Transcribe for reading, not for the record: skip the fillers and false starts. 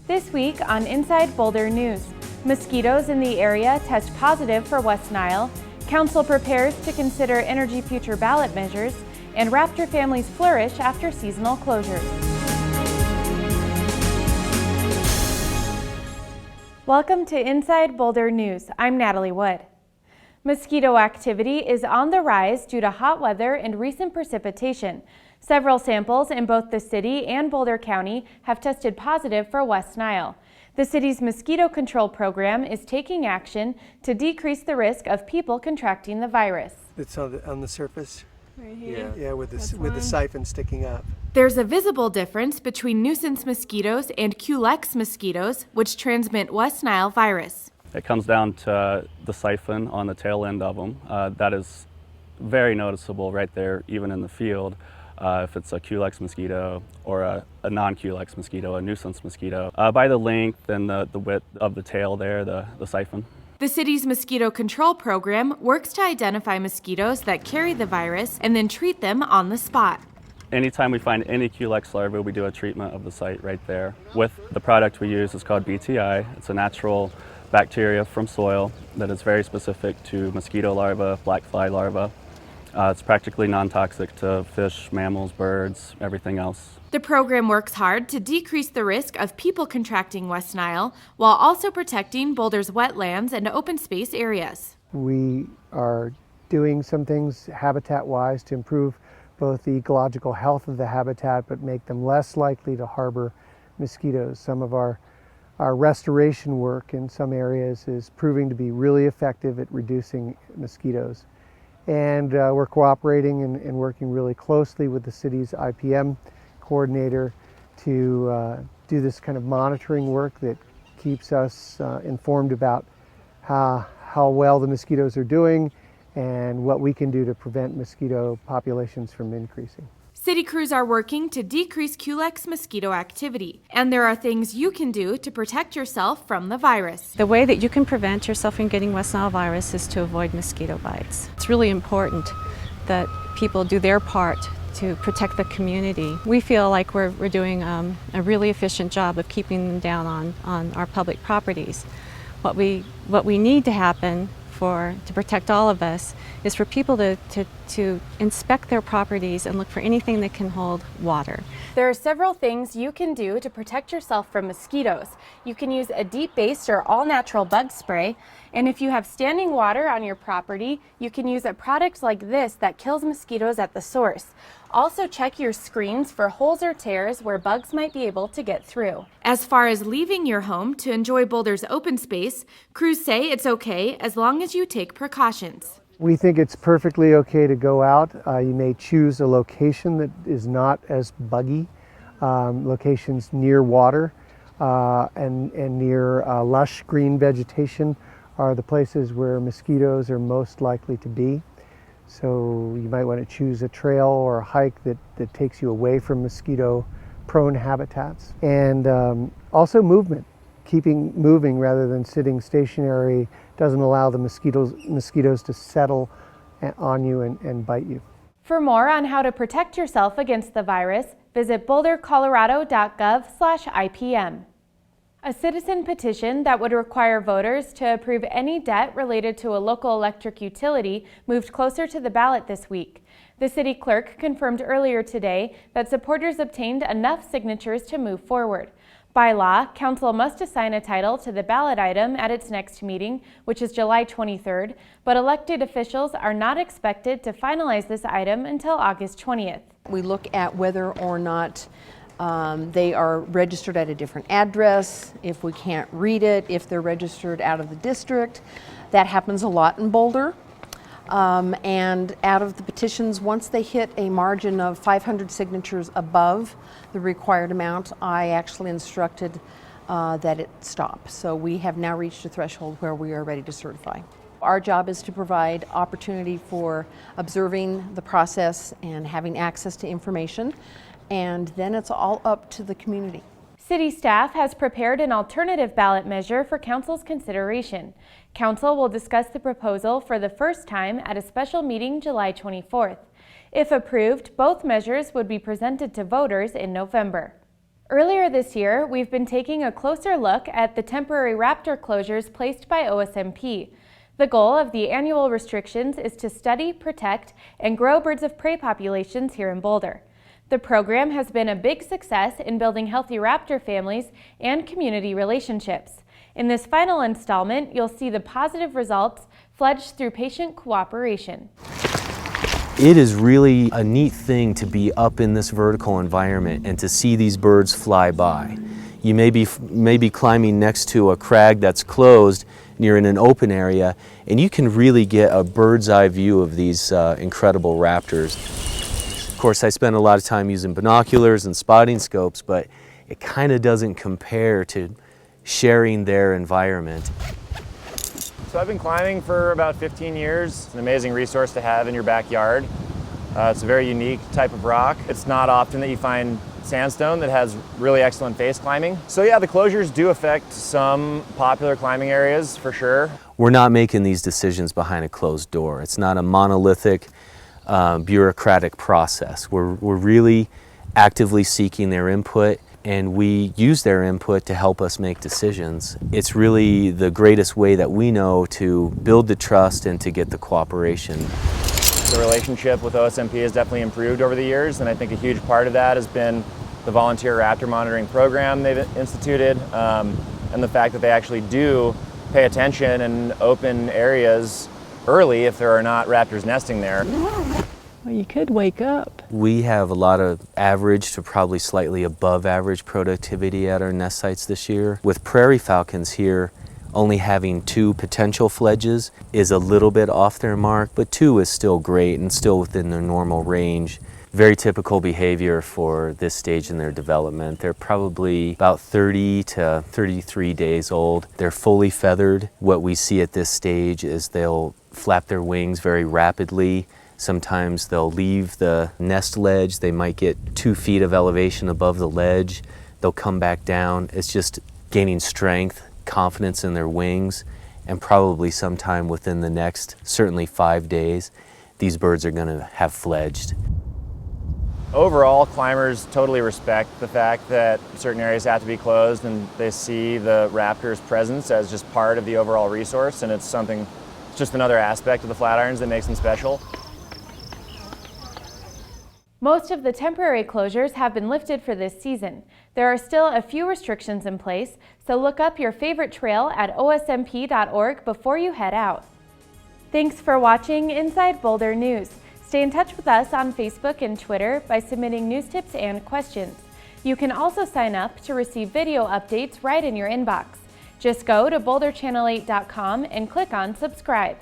This week on Inside Boulder News, mosquitoes in the area test positive for West Nile, Council prepares to consider energy future ballot measures, and raptor families flourish after seasonal closures. Welcome to Inside Boulder News. I'm Natalie Wood. Mosquito activity is on the rise due to hot weather and recent precipitation. Several samples in both the city and Boulder County have tested positive for West Nile. The city's mosquito control program is taking action to decrease the risk of people contracting the virus. It's on the surface? Right here? Yeah, with the siphon sticking up. There's a visible difference between nuisance mosquitoes and Culex mosquitoes, which transmit West Nile virus. It comes down to the siphon on the tail end of them. That is very noticeable right there, even in the field. If it's a Culex mosquito or a non-Culex mosquito, a nuisance mosquito, by the length and the width of the tail there, the siphon. The city's mosquito control program works to identify mosquitoes that carry the virus and then treat them on the spot. Anytime we find any Culex larvae, we do a treatment of the site right there. With the product we use, it's called BTI. It's a natural bacteria from soil that is very specific to mosquito larvae, black fly larvae. It's practically non-toxic to fish, mammals, birds, everything else. The program works hard to decrease the risk of people contracting West Nile while also protecting Boulder's wetlands and open space areas. We are doing some things habitat-wise to improve both the ecological health of the habitat but make them less likely to harbor mosquitoes. Some of our restoration work in some areas is proving to be really effective at reducing mosquitoes. And we're cooperating and working really closely with the city's IPM coordinator to do this kind of monitoring work that keeps us informed about how well the mosquitoes are doing and what we can do to prevent mosquito populations from increasing. City crews are working to decrease Culex mosquito activity, and there are things you can do to protect yourself from the virus. The way that you can prevent yourself from getting West Nile virus is to avoid mosquito bites. It's really important that people do their part to protect the community. We feel like we're doing a really efficient job of keeping them down on our public properties. What we need to happen to protect all of us is for people to inspect their properties and look for anything that can hold water. There are several things you can do to protect yourself from mosquitoes. You can use a deep-based or all-natural bug spray, and if you have standing water on your property, you can use a product like this that kills mosquitoes at the source. Also check your screens for holes or tears where bugs might be able to get through. As far as leaving your home to enjoy Boulder's open space, crews say it's okay as long as you take precautions. We think it's perfectly okay to go out. You may choose a location that is not as buggy. Locations near water and near lush green vegetation are the places where mosquitoes are most likely to be. So you might want to choose a trail or a hike that takes you away from mosquito-prone habitats. And also movement. Keeping moving rather than sitting stationary doesn't allow the mosquitoes to settle on you and bite you. For more on how to protect yourself against the virus, visit bouldercolorado.gov/IPM. A citizen petition that would require voters to approve any debt related to a local electric utility moved closer to the ballot this week. The city clerk confirmed earlier today that supporters obtained enough signatures to move forward. By law, council must assign a title to the ballot item at its next meeting, which is July 23rd, but elected officials are not expected to finalize this item until August 20th. We look at whether or not they are registered at a different address, if we can't read it, if they're registered out of the district. That happens a lot in Boulder. And out of the petitions, once they hit a margin of 500 signatures above the required amount, I actually instructed that it stop. So we have now reached a threshold where we are ready to certify. Our job is to provide opportunity for observing the process and having access to information, and then it's all up to the community. City staff has prepared an alternative ballot measure for council's consideration. Council will discuss the proposal for the first time at a special meeting July 24th. If approved, both measures would be presented to voters in November. Earlier this year, we've been taking a closer look at the temporary raptor closures placed by OSMP. The goal of the annual restrictions is to study, protect, and grow birds of prey populations here in Boulder. The program has been a big success in building healthy raptor families and community relationships. In this final installment, you'll see the positive results fledged through patient cooperation. It is really a neat thing to be up in this vertical environment and to see these birds fly by. You may be climbing next to a crag that's closed and you're in an open area, and you can really get a bird's eye view of these incredible raptors. Of course, I spend a lot of time using binoculars and spotting scopes, but it kind of doesn't compare to sharing their environment. So I've been climbing for about 15 years. It's an amazing resource to have in your backyard. It's a very unique type of rock. It's not often that you find sandstone that has really excellent face climbing. So yeah, the closures do affect some popular climbing areas for sure. We're not making these decisions behind a closed door. It's not a monolithic, bureaucratic process. We're really actively seeking their input, and we use their input to help us make decisions. It's really the greatest way that we know to build the trust and to get the cooperation. The relationship with OSMP has definitely improved over the years, and I think a huge part of that has been the volunteer raptor monitoring program they've instituted, and the fact that they actually do pay attention and open areas early if there are not raptors nesting there. Well, you could wake up. We have a lot of average to probably slightly above average productivity at our nest sites this year. With prairie falcons here, only having 2 potential fledges is a little bit off their mark, but 2 is still great and still within their normal range. Very typical behavior for this stage in their development. They're probably about 30 to 33 days old. They're fully feathered. What we see at this stage is they'll flap their wings very rapidly. Sometimes they'll leave the nest ledge. They might get 2 feet of elevation above the ledge. They'll come back down. It's just gaining strength, confidence in their wings, and probably sometime within the next, certainly 5 days, these birds are going to have fledged. Overall, climbers totally respect the fact that certain areas have to be closed, and they see the raptor's presence as just part of the overall resource, and it's just another aspect of the Flatirons that makes them special. Most of the temporary closures have been lifted for this season. There are still a few restrictions in place, so look up your favorite trail at osmp.org before you head out. Thanks for watching Inside Boulder News. Stay in touch with us on Facebook and Twitter by submitting news tips and questions. You can also sign up to receive video updates right in your inbox. Just go to boulderchannel8.com and click on subscribe.